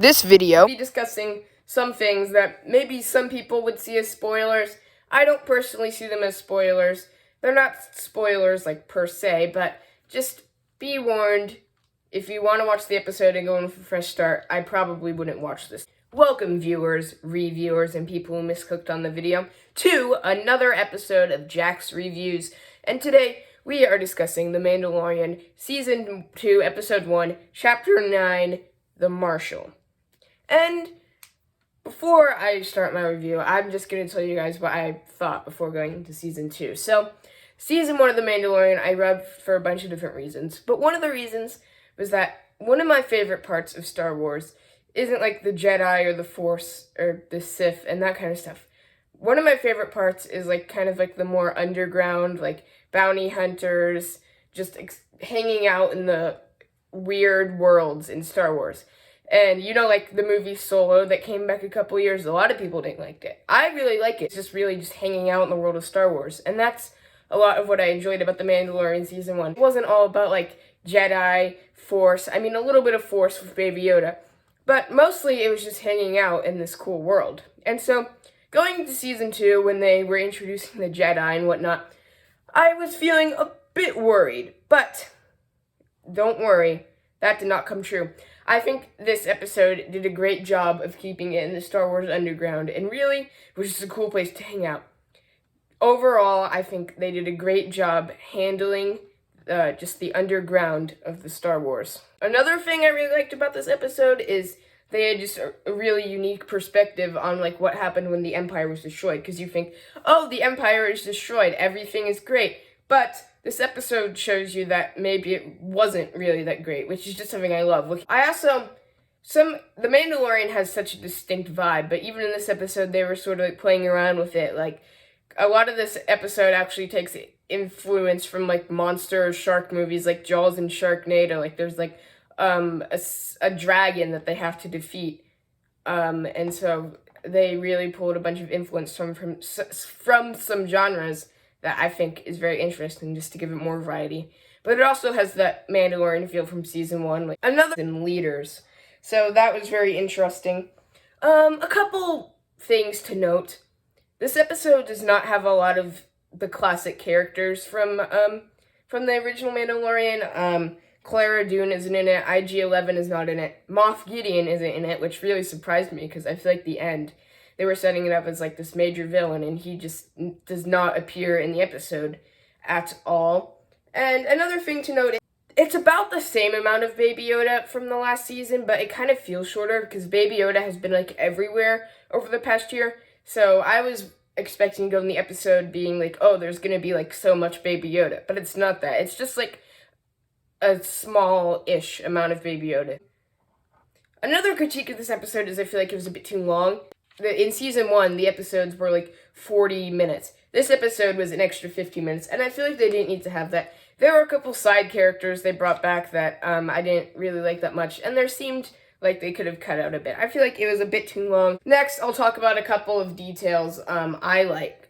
This video, we'll be discussing some things that maybe some people would see as spoilers. I don't personally see them as spoilers. They're not spoilers, like, per se, but just be warned, if you want to watch the episode and go in with a fresh start, I probably wouldn't watch this. Welcome, viewers, reviewers, and people who misclicked on the video, to another episode of Jack's Reviews. And today, we are discussing The Mandalorian, Season 2, Episode 1, Chapter 9, The Marshal. And before I start my review, I'm just going to tell you guys what I thought before going into Season 2. So, Season 1 of The Mandalorian, I read for a bunch of different reasons. But one of the reasons was that one of my favorite parts of Star Wars isn't like the Jedi or the Force or the Sith and that kind of stuff. One of my favorite parts is like kind of like the more underground, like bounty hunters, just hanging out in the weird worlds in Star Wars. And, you know, like the movie Solo that came back a couple years, a lot of people didn't like it. I really like it. It's just really just hanging out in the world of Star Wars. And that's a lot of what I enjoyed about The Mandalorian Season 1. It wasn't all about, like, Jedi, Force. I mean, a little bit of Force with Baby Yoda. But mostly it was just hanging out in this cool world. And so, going into Season 2, when they were introducing the Jedi and whatnot, I was feeling a bit worried. But, don't worry, that did not come true. I think this episode did a great job of keeping it in the Star Wars underground, and really was just a cool place to hang out. Overall, I think they did a great job handling just the underground of the Star Wars. Another thing I really liked about this episode is they had just a really unique perspective on like what happened when the Empire was destroyed, because you think, oh, the Empire is destroyed, everything is great, but this episode shows you that maybe it wasn't really that great, which is just something I love. The Mandalorian has such a distinct vibe, but even in this episode, they were sort of like playing around with it. Like, a lot of this episode actually takes influence from like monster or shark movies like Jaws and Sharknado. Like, there's like a dragon that they have to defeat, and so they really pulled a bunch of influence from some genres that I think is very interesting, just to give it more variety. But it also has that Mandalorian feel from Season 1, like another in leaders. So that was very interesting. A couple things to note. This episode does not have a lot of the classic characters from the original Mandalorian. Clara Dune isn't in it, IG-11 is not in it, Moff Gideon isn't in it, which really surprised me, because I feel like the end, they were setting it up as like this major villain, and he just does not appear in the episode at all. And another thing to note, it's about the same amount of Baby Yoda from the last season, but it kind of feels shorter because Baby Yoda has been like everywhere over the past year. So I was expecting to go in the episode being like, oh, there's going to be like so much Baby Yoda, but it's not that. It's just like a small-ish amount of Baby Yoda. Another critique of this episode is I feel like it was a bit too long. In Season 1, the episodes were like 40 minutes. This episode was an extra 50 minutes, and I feel like they didn't need to have that. There were a couple side characters they brought back that I didn't really like that much, and there seemed like they could have cut out a bit. I feel like it was a bit too long. Next, I'll talk about a couple of details I like.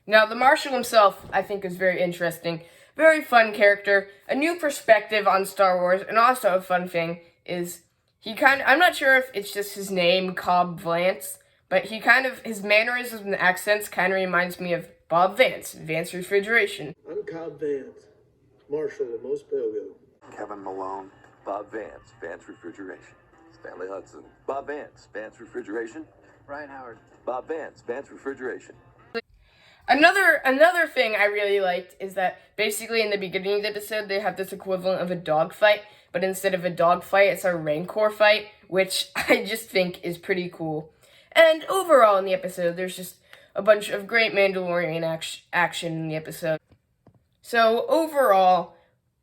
Now, the Marshal himself, I think, is very interesting. Very fun character. A new perspective on Star Wars, and also a fun thing is I'm not sure if it's just his name, Cobb Vance, but his mannerisms and accents kind of reminds me of Bob Vance, Vance Refrigeration. I'm Cobb Vance, Marshal of Most Pogo. Kevin Malone, Bob Vance, Vance Refrigeration. Stanley Hudson, Bob Vance, Vance Refrigeration. Ryan Howard, Bob Vance, Vance Refrigeration. Another thing I really liked is that basically in the beginning of the episode, they have this equivalent of a dogfight, but instead of a dogfight, it's a Rancor fight, which I just think is pretty cool. And overall in the episode, there's just a bunch of great Mandalorian action in the episode. So overall,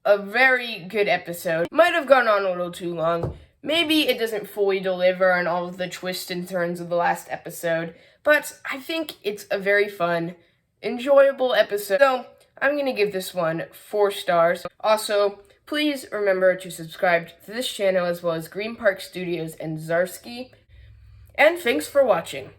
a very good episode. Might have gone on a little too long. Maybe it doesn't fully deliver on all of the twists and turns of the last episode, but I think it's a very fun, enjoyable episode. So I'm going to give this one 4 stars. Also, please remember to subscribe to this channel as well as Green Park Studios and Zarsky. And thanks for watching.